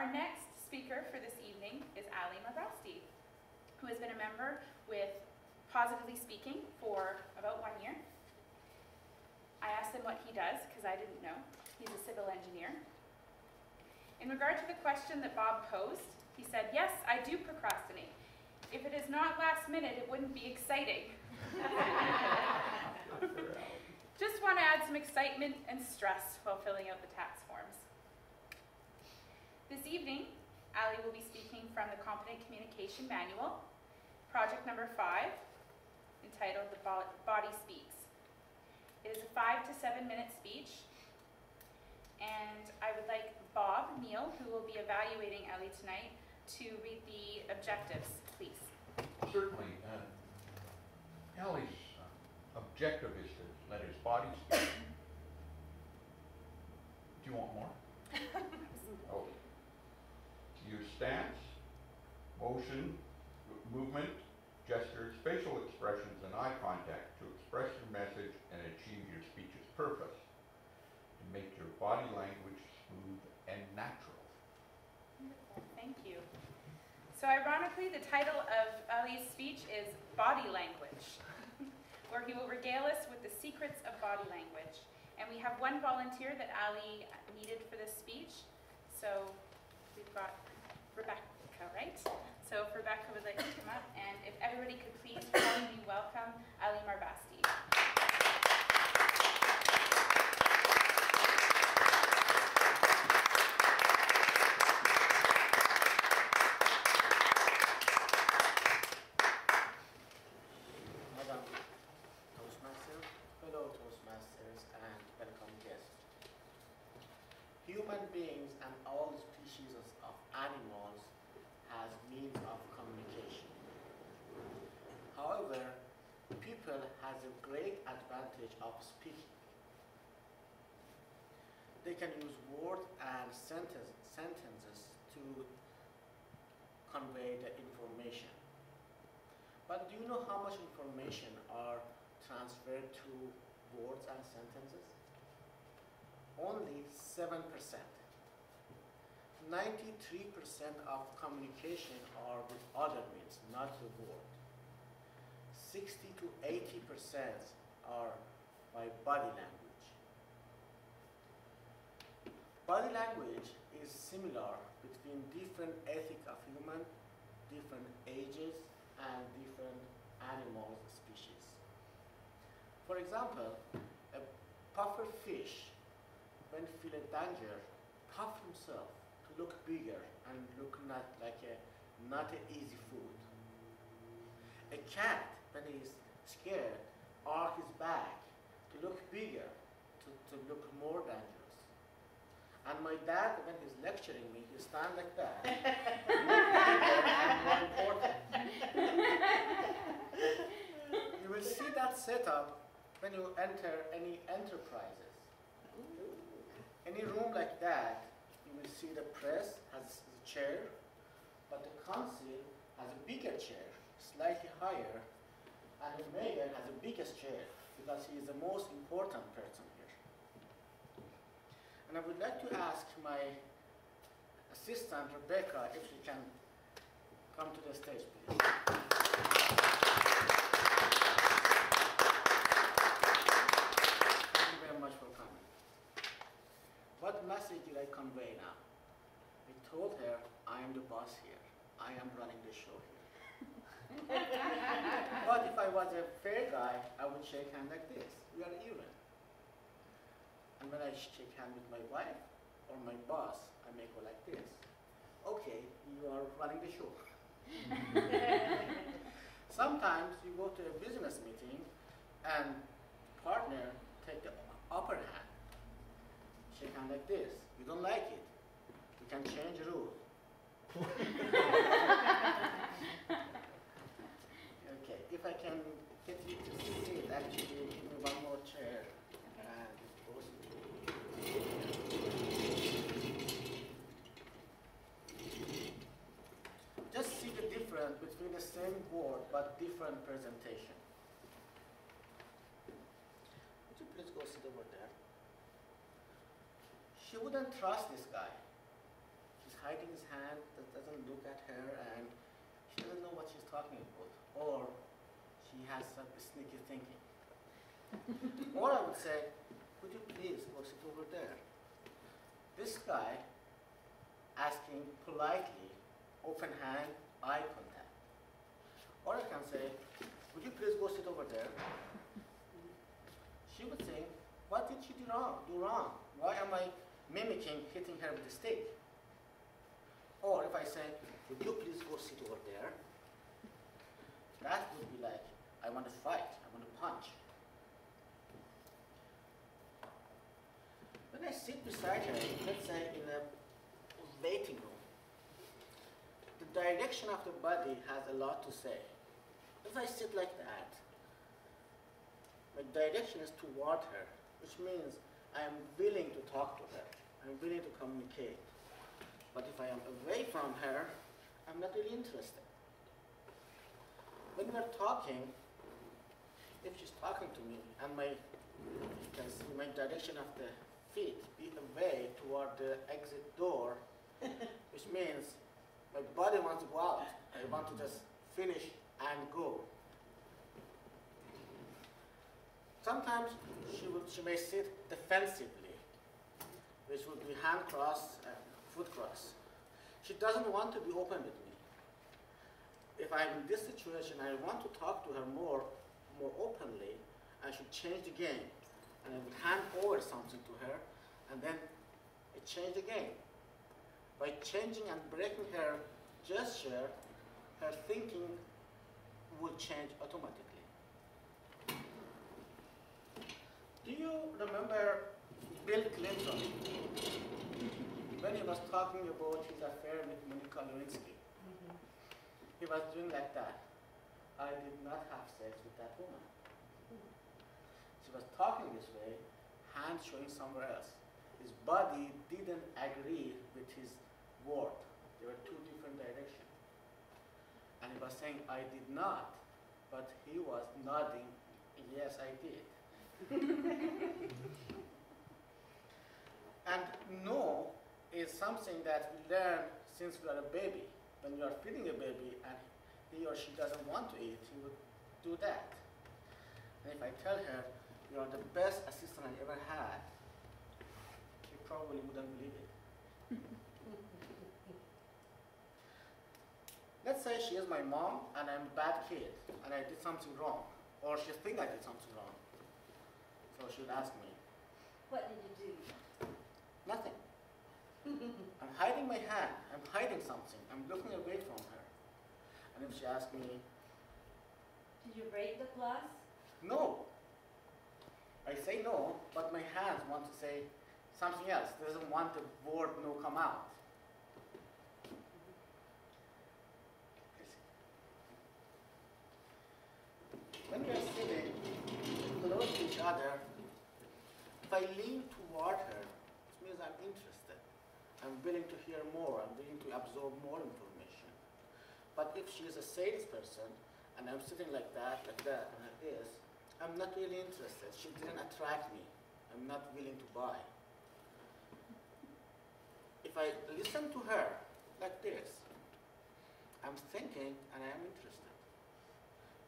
Our next speaker for this evening is Ali Marvasti, who has been a member with Positively Speaking for about 1 year. I asked him what he does, because I didn't know. He's a civil engineer. In regard to the question that Bob posed, he said, yes, I do procrastinate. If it is not last minute, it wouldn't be exciting. Just want to add some excitement and stress while filling out the tax forms. This evening, Ali will be speaking from the Competent Communication Manual, project number 5, entitled The Body Speaks. It is a 5 to 7 minute speech, and I would like Bob Neal, who will be evaluating Ali tonight, to read the objectives, please. Certainly. Ali's objective is to let his body speak. Do you want more? Okay. Use stance, motion, movement, gestures, facial expressions, and eye contact to express your message and achieve your speech's purpose. To make your body language smooth and natural. Wonderful. Thank you. So ironically, the title of Ali's speech is Body Language, where he will regale us with the secrets of body language. And we have one volunteer that Ali needed for this speech. So we've got Rebecca, right? So if Rebecca would like to come up, and if everybody could please help me welcome Ali Marvasti. Fellow Toastmasters and welcome guests. Human beings and all species of animals has means of communication. However, people has a great advantage of speaking. They can use words and sentences to convey the information. But do you know how much information are transferred to words and sentences? Only 7%. 93% of communication are with other means, not the word. 60 to 80% are by body language. Body language is similar between different ethics of human, different ages, and different animal species. For example, a puffer fish, when feel a danger, puff himself to look bigger and look not an easy food. A cat, when he is scared, arc his back to look bigger, to look more dangerous. And my dad, when he's lecturing me, he stand like that, look bigger and more important. You will see that setup when you enter any enterprises. Any room like that, you will see the press has a chair, but the council has a bigger chair, slightly higher, and the mayor has the biggest chair because he is the most important person here. And I would like to ask my assistant, Rebecca, if she can come to the stage, please. Much for coming. What message did I convey now? I told her, I am the boss here. I am running the show here. But if I was a fair guy, I would shake hand like this. We are even. And when I shake hand with my wife or my boss, I may go like this. Okay, you are running the show. Sometimes you go to a business meeting and partner take the upper hand. Shake hand like this. You don't like it, you can change the rule. Okay, if I can get you to sit, actually, give me one more chair. And just see the difference between the same word but different presentation. Would you please go sit over there? She wouldn't trust this guy. He's hiding his hand, doesn't look at her, and she doesn't know what she's talking about. Or she has some sneaky thinking. Or I would say, would you please go sit over there? This guy asking politely, open hand, eye contact. Or I can say, would you please go sit over there? She would think, what did she do wrong? Why am I mimicking hitting her with a stick? Or if I say, would you please go sit over there? That would be like, I want to fight, I want to punch. When I sit beside her, let's say in a waiting room, the direction of the body has a lot to say. If I sit like that, my direction is toward her, which means I am willing to talk to her. I'm willing to communicate. But if I am away from her, I'm not really interested. When we're talking, if she's talking to me and you can see my direction of the feet be away toward the exit door, which means my body wants to go out. I want to just finish and go. Sometimes she may sit defensively, which would be hand cross and foot cross. She doesn't want to be open with me. If I'm in this situation, I want to talk to her more openly, I should change the game. And I would hand over something to her, and then it changed again. By changing and breaking her gesture, her thinking would change automatically. Do you remember Bill Clinton when he was talking about his affair with Monica Lewinsky? He was doing like that. I did not have sex with that woman. She was talking this way, hand showing somewhere else. His body didn't agree with his word. They were two different directions. And he was saying, I did not, but he was nodding, yes, I did. And no is something that we learn since we are a baby. When you are feeding a baby and he or she doesn't want to eat, he would do that. And if I tell her, you are the best assistant I ever had, she probably wouldn't believe it. Let's say she is my mom and I'm a bad kid and I did something wrong, or she thinks I did something wrong. So she would ask me, what did you do? nothing. I'm hiding my hand, I'm hiding something, I'm looking away from her. And if she asks me, Did you break the glass? no, I say no, but my hands want to say something else. It doesn't want the word no come out. When we are sitting close to each other, if I lean toward her, it means I'm interested. I'm willing to hear more. I'm willing to absorb more information. But if she is a salesperson, and I'm sitting like that, and like this, I'm not really interested. She didn't attract me. I'm not willing to buy. If I listen to her like this, I'm thinking and I am interested.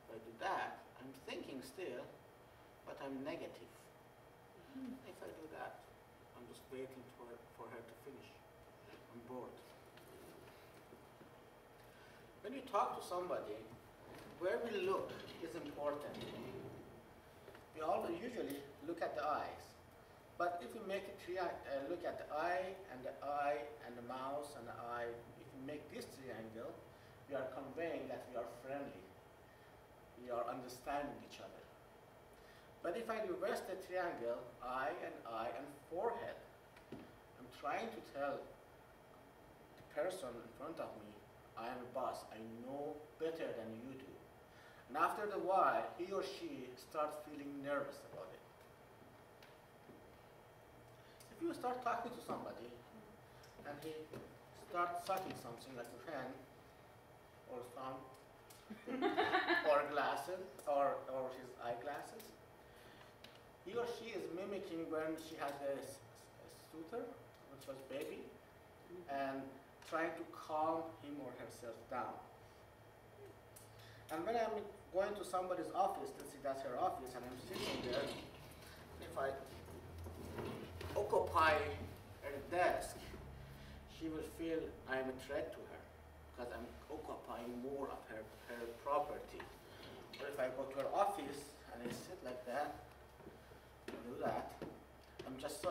If I do that, I'm thinking still, but I'm negative. If I do that, I'm just waiting for her to finish. I'm bored. When you talk to somebody, where we look is important. We always usually look at the eyes. But if you make a look at the eye and the mouth and the eye, if you make this triangle, we are conveying that we are friendly. We are understanding each other. But if I reverse the triangle, eye and forehead, I'm trying to tell the person in front of me, I am a boss. I know better than you do. And after a while, he or she starts feeling nervous about it. If you start talking to somebody and he starts sucking something like a pen or thumb or glasses or his eyeglasses, he or she is mimicking when she has a stutter, which was baby, and trying to calm him or herself down. And when I'm going to somebody's office, let's say that's her office, and I'm sitting there, if I occupy her desk, she will feel I'm a threat to her because I'm occupying more of her property. Or if I go to her office and I sit like that, and do that, I'm just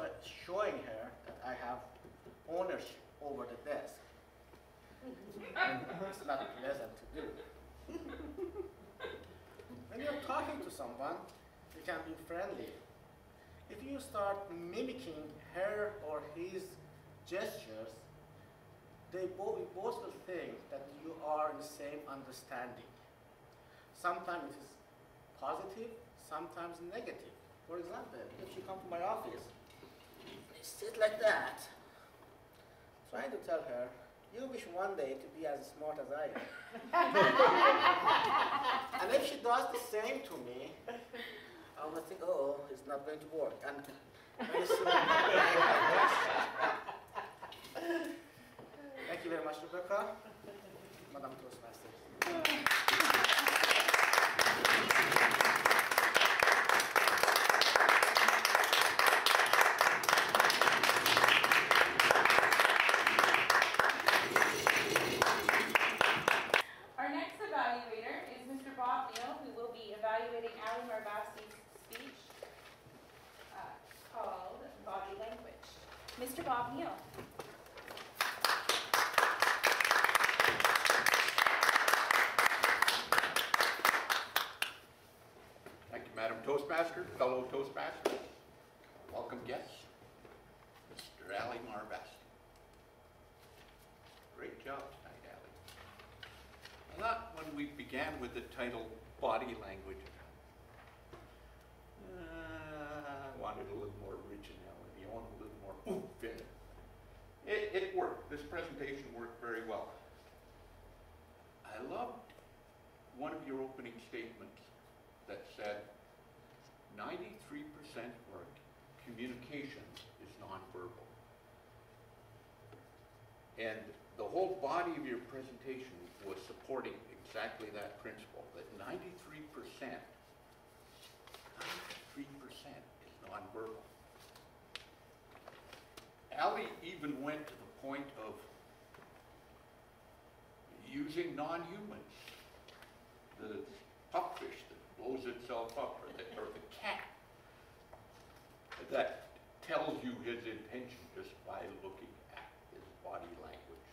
showing her that I have ownership over the desk. It's not pleasant to do. When you're talking to someone, you can be friendly. If you start mimicking her or his gestures, we both will think that you are in the same understanding. Sometimes it is positive, sometimes negative. For example, if you come to my office, you sit like that, trying to tell her, you wish one day to be as smart as I am. And if she does the same to me, I will think, oh, it's not going to work. And very soon, thank you very much, Rebecca. Madam Toastmaster. Our next evaluator is Mr. Bob Neal, who will be evaluating Ali Marvasti's speech called Body Language. Mr. Bob Neal. Thank you, Madam Toastmaster, fellow Toastmasters, welcome guests, Mr. Ali Marvasti. Great job tonight, Ali. I thought when we began with the title Body Language, I wanted a little more originality, I wanted a little more oomph in it. It worked, this presentation worked very well. I loved one of your opening statements that said 93% of our communication is nonverbal. And the whole body of your presentation was supporting exactly that principle, that 93% is nonverbal. Ali even went to the point of using non-humans. The pupfish that blows itself up, or the cat that tells you his intention just by looking at his body language.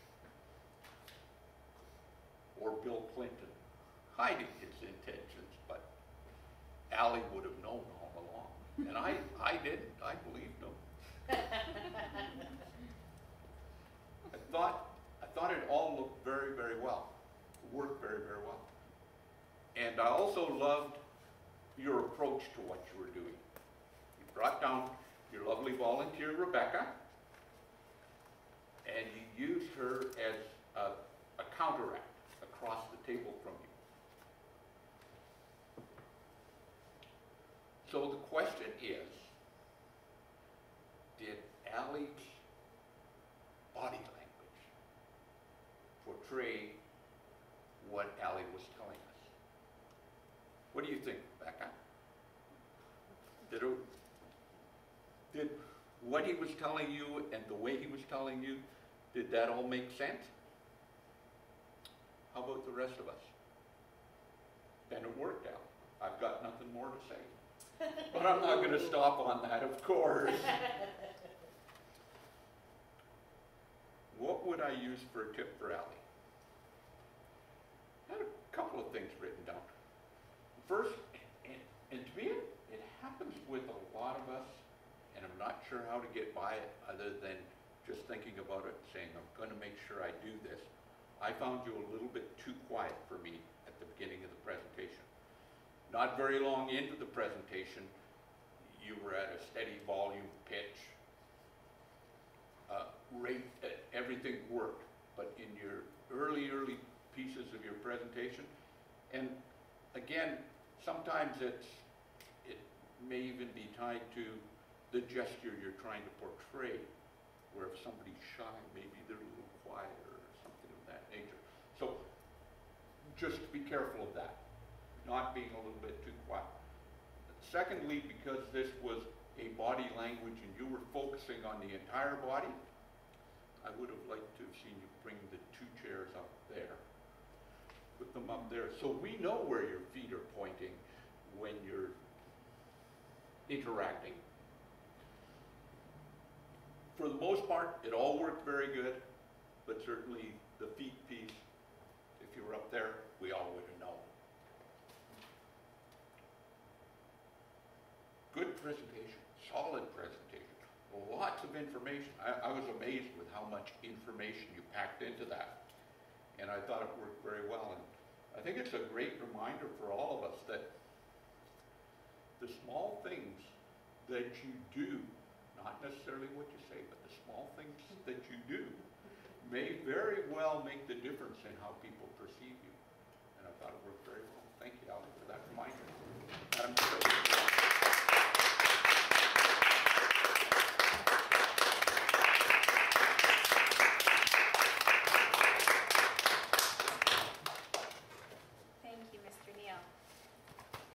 Or Bill Clinton hiding his intentions, but Ali would have known all along. And I didn't, I believed him. I thought it all looked very, very well. It worked very, very well. And I also loved your approach to what you were doing. You brought down your lovely volunteer, Rebecca, and you used her as a counteract across the table from you. So the question is, did Ali's body language portray what Ali was telling us? What do you think, Rebecca? Did what he was telling you and the way he was telling you, did that all make sense? How about the rest of us? Then it worked out. I've got nothing more to say. But I'm not going to stop on that, of course. What would I use for a tip for Ali? I had a couple of things written down. First, and to me, it happens with a lot of us, and I'm not sure how to get by it other than just thinking about it and saying, I'm going to make sure I do this. I found you a little bit too quiet for me at the beginning of the presentation. Not very long into the presentation, you were at a steady volume pitch. Rate, everything worked. But in your early pieces of your presentation, and again, sometimes it may even be tied to the gesture you're trying to portray, where if somebody's shy, maybe they're a little quieter. just be careful of that, not being a little bit too quiet. Secondly, because this was a body language and you were focusing on the entire body, I would have liked to have seen you bring the 2 chairs up there. Put them up there so we know where your feet are pointing when you're interacting. For the most part, it all worked very good, but certainly the feet piece, if you were up there, we all would have known. Good presentation, solid presentation, lots of information. I was amazed with how much information you packed into that. And I thought it worked very well. And I think it's a great reminder for all of us that the small things that you do, not necessarily what you say, but the small things that you do may very well make the difference in how people perceive you. And I thought it worked very well. Thank you.